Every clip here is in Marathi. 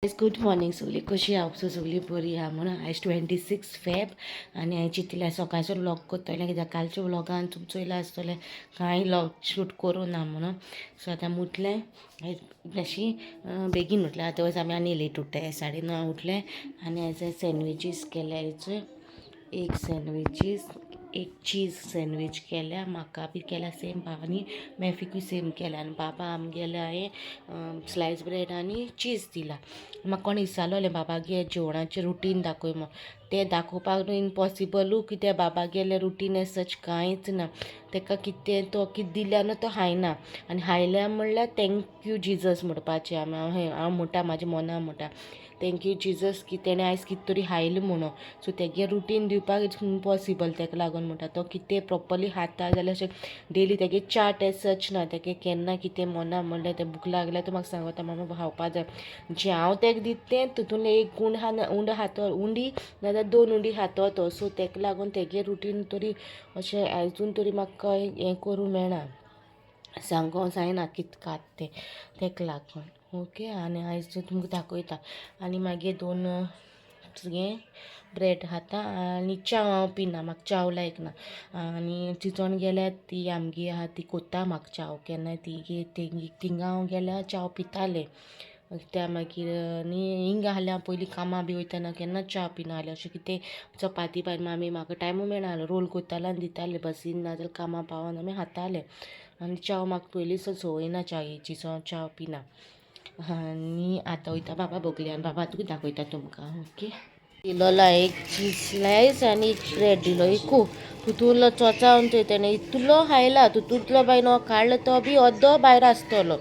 गुड मॉर्निंग सगळी कशी आहा सगळी बरी आहा म्हणून आयज 26 फेब आनी हांवें चिंतलें सकाळचो व्लॉग करतलें कित्याक कालच्या व्लॉगान तुमी चोयलां आसतलें कांय व्लॉग शूट करूं ना म्हणून सो आतां उठलें अशी बेगीन उठलें आतां आमी आनी लेट उठले 9:30 उठलें आनी आयज सँडविचीस केल्या हेचे एक सँडविचीस एक चीज सँडवीच केल्या म्हाका बी केल्या सेम बाबांनी मॅफिकूय सेम केल्या आनी बाबा आमगेल्या हांवें स्लायस ब्रेड आनी चीज दिला म्हाका कोण विचारलोलें बाबागे जेवणाचें रुटीन दाखय म्हूण तें दाखोवपाक इम्पॉसिबलू कित्याक बाबा गेले रुटीन एज सच कांयच ना ताका कितें तो कितें दिल्यार न्हू तो खायना आनी खायल्या म्हणल्यार थँक्यू जिजस म्हणपाचें हांव म्हणटा म्हाज्या मना म्हणटा थँक्यू जिजस की तेणें आयज कितें तरी खायलें म्हणून सो तेगे रुटीन दिवपाक इट्स इम्पॉसिबल ताका लागून म्हणटा तो कितें प्रॉपरली खाता जाल्यार अशें डेली तेगे चार्ट एज सच ना तेगे केन्ना कितें मना म्हणल्यार तें भूक लागल्यार तो म्हाका सांगता मामा खावपा जाय जें हांव तेका दिता तें तितून एक उंड खातो उंडी नाजाल्यार 2 उंडी खातो तो सो तेका लागून तेगे रुटीन तरी अशें आजून तरी म्हाका हें करूं मेळना सांगो जायना कितें खात तें तेका लागून ओके आनी आयज तुमकां दाखयता आनी मागीर 2 हें ब्रेड खाता आनी च्या हांव पिना म्हाका चाव लायक ना आनी चिचोण गेल्यार ती आमगी आहा ती कोत्ता म्हाका चाव केन्ना ती थिंगा हांव गेल्यार चाव पितालें त्या मागीर आनी हिंगा आहल्यार पयलीं कामां बी वयताना केन्ना च्या पिना जाल्यार अशें कितें चपाती भायर मामी म्हाका टायमू मेळनालो रोल कोत्तालो आनी दितालें बसीन नाजाल्यार कामां पावोन आमी खातालें आनी चाव म्हाका पयलींच संवय ना च्यायेची सो हांव चाव पिना आनी आतां वयता बाबा बोगल्यान बाबा तुका दाखयता तुमकां ओके दिलोलो एक चीज स्लायस आनी एक ब्रेड दिलो एकू तितूंतलो चोचावन तेणें इतलो खायला तितूंतलो बाय नो काडलो तो बी अर्दो भायर आसतलो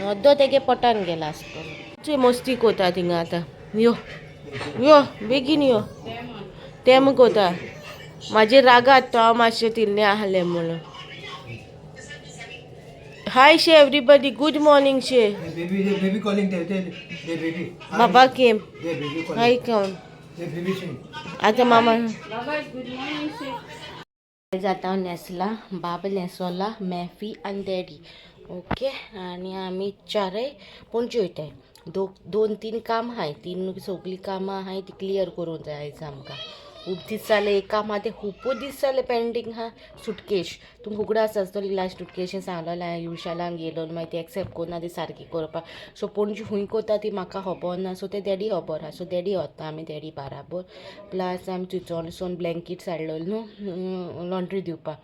अर्दो तेगे पोटान गेला आसतलो मस्ती कोता थिंगा आतां यो यो बेगीन यो तेम कोता म्हाजे रागात तो हांव मातशें तिल्लें आहलें म्हणून हाय शे एवरीबडी गुड मॉर्निंग शे baby calling baby बाबा केम baby calling हाय कोण baby sing आतां मामा बाबा गुड मॉर्निंग शे जाता न्हेसला बाबा न्हेसोला मॅफी आनी डॅडी ओके आनी आमी चारय पणजे वयताय 2-3 काम आहाय 3 सगळीं कामां आहाय ती क्लियर करूंक जाय आयज आमकां खूब दीस जाले एक काम आहा तें खूब दीस जाले पेंडींग आहा सुटकेश तुमकां उगडास आसतली लास्ट सुटकेशीन सांगलेलें हांवें युशालांक गेलो मागीर ती एक्सेप्ट करना ती सारकी करपाक सो पणजी खूंय करता ती म्हाका खबर ना सो तें डॅडी खबर आहा सो डॅडी वता आमी डॅडी बाराबर प्लस आमी चिचोणसून ब्लँकेट्स हाडलेले न्हू लॉन्ड्री दिवपाक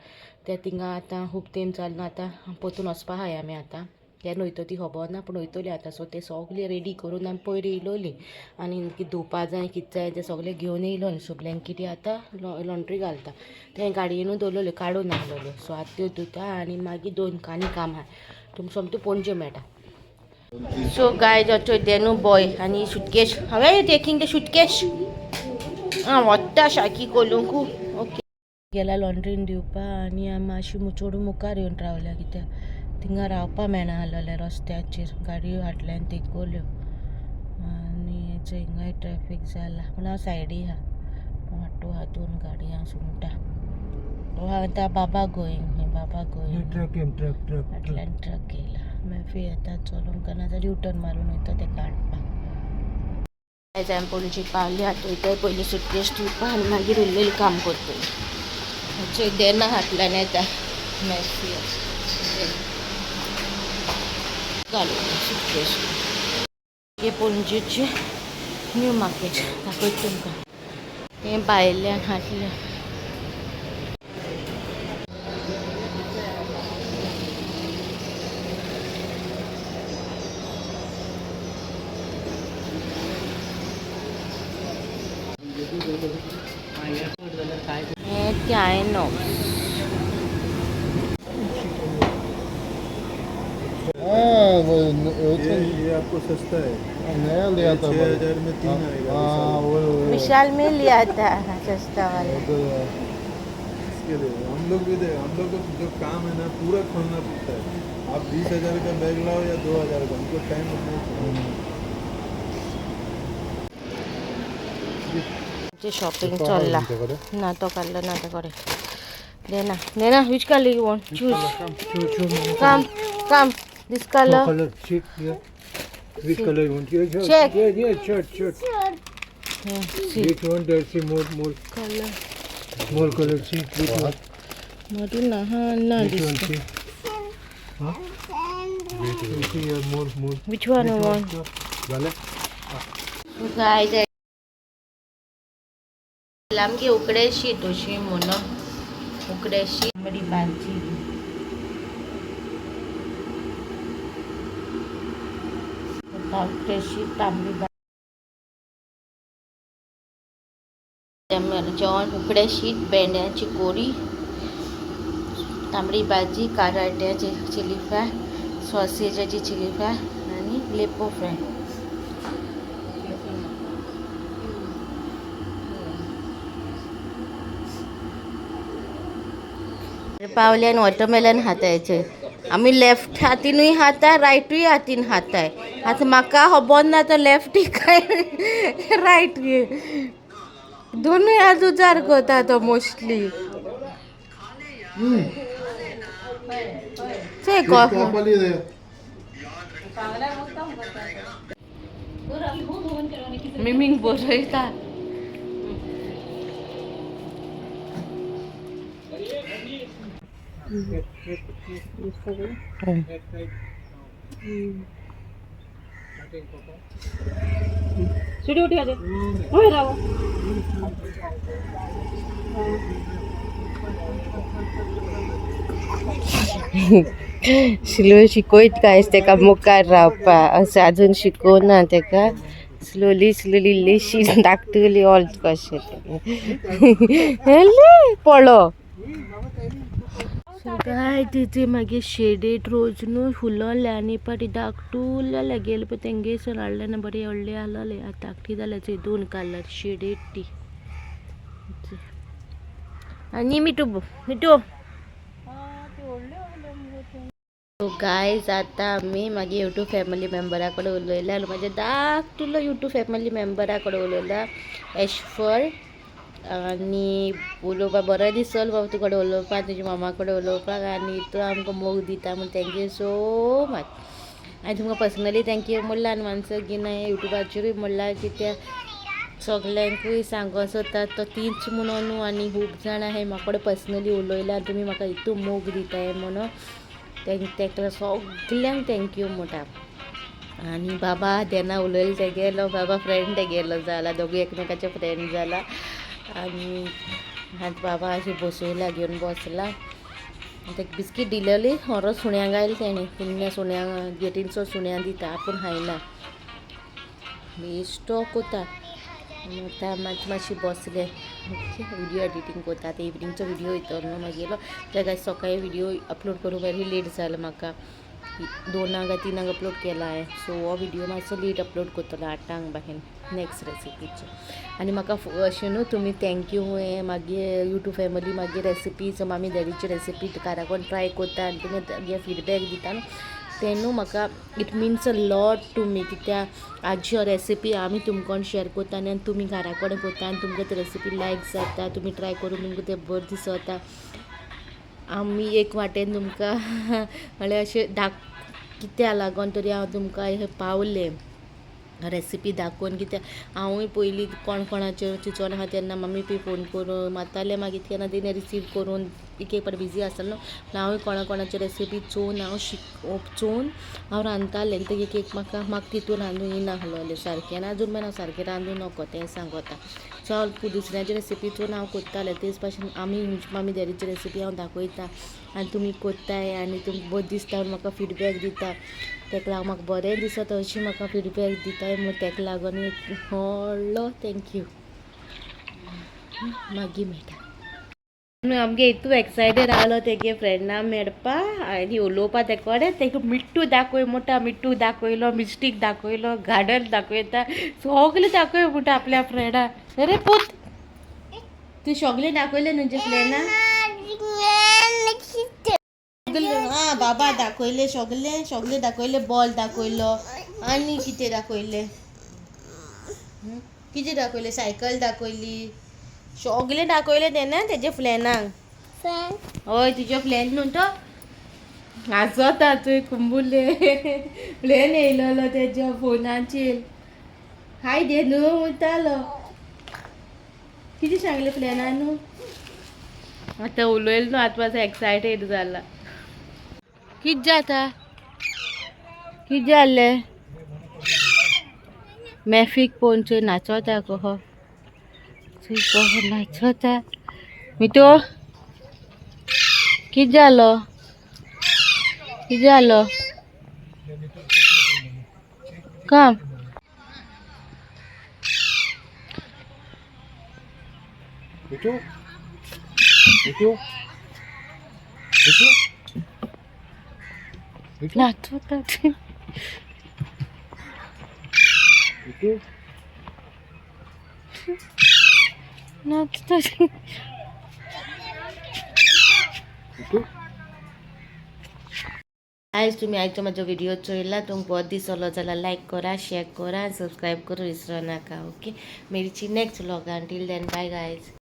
ते थिंगा आतां खूब टायम जालो आतां परतून वचपा आहाय आमी आतां केन्ना वयतली ती खबर ना पूण वयतली आतां सो ते सगळें रेडी करून आमी पयर येयलोलीं आनी कितें धुवपा जाय कितें जाय तें सगळें घेवन येयलो सो ब्लँकेटी आतां लॉन्ड्री घालता तें गाडयेनूच दवरलेल्यो काडून हाडलेल्यो सो आतां त्यो धुता आनी मागीर 2 काम आहा तुमकां सोमतें पणजे मेळटा सो गाय जाचो देनू बॉय आनी सुटकेश हांवें टेकिंग द सुटकेश वोत्ता शाकी कोलूंकू ओके गेल्या लॉन्ड्रीन दिवपा आनी आमी मातशी चोडू मुखार येवन रावल्या कित्याक थिंगा रावपा मेळना आहलोलें रस्त्याचेर गाडयो हाडल्यान तेकोल्यो आनी हिंगाय ट्रॅफीक जाला पूण हांव सायडी आहा ऑटो आहा 2 गाडी हांव सुंगटा आतां बाबा गोईंग फाटल्यान ट्रक येयला मॅफी येता चलोंक नाजाल्यार युटर्न मारून वयता तें काडपाक आयज हांवें पणजे पावली आतां वयताय पयलीं सुटकेश दिवपा आनी मागीर उरलेलें काम करतलीं देना फाटल्यान येता मॅफी घालून सुटकेश हे पणजेचें न्यू मार्केट दाखयता तुमकां हें भायल्यान हाडलें हें चायनो ये आपको सस्ता है नया लिया था 6000 में 3 आएगा विशाल में लिया था सस्ता वाला इसके लिए हम लोग को जो काम है ना पूरा खोलना पड़ता है आप 20,000 का बैग लाओ या 2,000 का हमको टाइम शॉपिंग चलला ना तो काढला ना तो करे देना which color you want choose come this color Which color you want? Yeah, Check. yeah, shirt. See. Which one? Let's see more. Color. Small color. See which one? Madina, na Which one? this. See. Huh? You see here more. Which one you want? Vale. Guys, आमगे उकडेशी तोशी म्हणून उकडेशी तांबडी भाजी उकडेशी तांबडी भाजी जेवण उकडे शीत भेंड्याची कोरी तांबडी भाजी काराट्याची चिली फ्राय सॉसेजाची चिली फ्राय आणि लेपो फ्राय पावल्यान वॉटरमेलन हातायचे आम्ही लेफ्ट हातीनूय खाता रायटूय हातीन हाताय आता म्हाका खबर ना तो लेफ्टी काय रायट दोनूय हात उजार करता तो मोस्टली मिमींग बरयता सीढ़ी उठी आजे ओए राव स्लो शिकोयत कांयच तेका मुखार रावपा अशें अजून शिकोवना तेका स्लोली इल्लीशी धाकटुली ऑल कशें पळो काय तिथे मागीर शेडेड रोज न्हू फुलोले आनी पाटी धाकटुले गेले पळय तेंगेसून हाडले ना बरे व्हडले आहलोले आतां धाकटी जाल्या थंय दोन कलर शेडेड ती आनी मिठू गायज आतां आमी मागीर यूट्यूब फॅमिली मेंबरा कडेन उलयल्या म्हाज्या धाकटुलो यूट्यूब फॅमिली मेंबरा कडेन उलयला एशफर आनी उलोवपा बरो दिसलो बाबा तुका कडेन उलोवपाक तुज्या मामा कडेन उलोवपाक आनी तो आमकां मोग दिता म्हण थँक्यू सो मच हांवें तुमकां पर्सनली थँक्यू म्हणलां आनी मानसो गिना यूट्यूबाचेरूय म्हणलां कित्याक सगल्यांकूय सांगो सोदता तो तीच म्हणून न्हू आनी खूब जाणां हे म्हाका कडेन पर्सनली उलयला तुमी म्हाका हितू मोग दिताय म्हणून तेका सगल्यांक थँक्यू म्हणटा आनी बाबा तेन्ना उलयलो ते गेलो बाबा फ्रेंड ते गेलो जाला दोगूय एकमेकाचे फ्रेंड जाला आनी आतां बाबा अशें बसयला घेवन बसला ताका बिस्कीट दिलेली व्हरोन सुण्याक आयले तेणें पुण्या सुण्याक गेटीनचो सुण्या दिता आपूण खायना बेश्टो कोता आतां मातशी बसले व्हिडियो एडिटींग कोता आतां इवनिंगचो व्हिडियो येतलो न्हू मागीर तेका सकाळी व्हिडियो अपलोड करूंक वेरी लेट जालो म्हाका 2 काय 3 अपलोड केला आहे सो हो व्हिडियो मातसो लेट अपलोड करतलो 8 बाहेर नेक्स्ट रेसिपीचो आनी म्हाका अशें न्हू तुमी थँक्यू हे मागीर यूट्यूब फॅमिली मागीर रेसिपीज मामी डॅडीची रेसिपी घरा ट्राय करता आनी तुमी मागीर फीडबॅक दिता न्हू ते न्हू म्हाका it means a lot to me कित्याक आजची रेसिपी आमी तुमकां शेअर करता आनी तुमी घरा कडेन करता आनी तुमकां ती रेसिपी लायक जाता तुमी ट्राय करून तुमकां तें बरें दिसता आमी एक वाटेन तुमकां म्हळ्यार अशें कित्या लागून तरी हांव तुमकां हे पावलें रेसिपी दाखोवन कित्याक हांवूय पयलीं कोणाचेर चिंचोन आहा तेन्ना मम्मी पी फोन करून मारतालें मागीर केन्ना तेणें रिसीव करून एक पाट बिजी आसतालें न्हू हांवूय कोणाची रेसिपी चोवन चोवन हांव रांदतालें ते एक म्हाका तितून रांदूं येना आहलोलें सारकें आनी आजून मेरेन हांव सारकें रांदूं नकळो तें सांगता सो हांव दुसऱ्याची रेसिपी चोवन हांव कोत्तालें तेच भाशेन आमी मामी डॅडीची रेसिपी हांव दाखयता आनी तुमी कोत्ताय आनी तुमकां बरें दिसता म्हूण म्हाका फीडबॅक दिता तेका लागून म्हाका बरें दिसता अशी म्हाका फीडबॅक दिताय म्हूण तेका लागून व्हडलो थँक्यू मागीर मेळटा आमगे हितू एक्सायटेड आहलो तेगे फ्रेंडा मेळपा आनी उलोवपा ते कडेन तेका मिठ्ठू दाखय म्हणटा मिठ्ठू दाखयलो मिस्टीक दाखयलो गार्डन दाखयता सगलें दाखय म्हणटा आपल्या फ्रेंडा अरे पूत तूं सगलें दाखयलें न्हू फ्रेंडा हां बाबा दाखयलें सगलें दाखयलें बॉल दाखयलो आनी कितें दाखयलें सायकल दाखयली सगलें दाखयलें तेन्ना तेजे फ्रेंडांक हय तुज्या फ्रेंड न्हू तो आसोता तुवें कुंबुले प्लेन येयलोलो तेज्या फोनाचेर हाय दे न्हू वयतालो कितें सांगलें प्लॅनान न्हू आतां उलयलो न्हू आतां मातसो एक्सायटेड जाला कितें जाता कितें जाल्लें मॅफीक पोवन चोय नाचोता कहो चोय कहो नाचोता मिठो कितें जालो कितें जालो काम मिठू मिठू मिठू मिठू नाचोता मिठू नाचता मिठू आयज तुमी आयचो म्हाजो व्हिडिओ चोयला तुमकां बरो दिसलो जाल्यार लायक करा शेअर करा सबस्क्रायब करूं विसरो नाका ओके मेळची नेक्स्ट व्लॉगान टील देन बाय गायज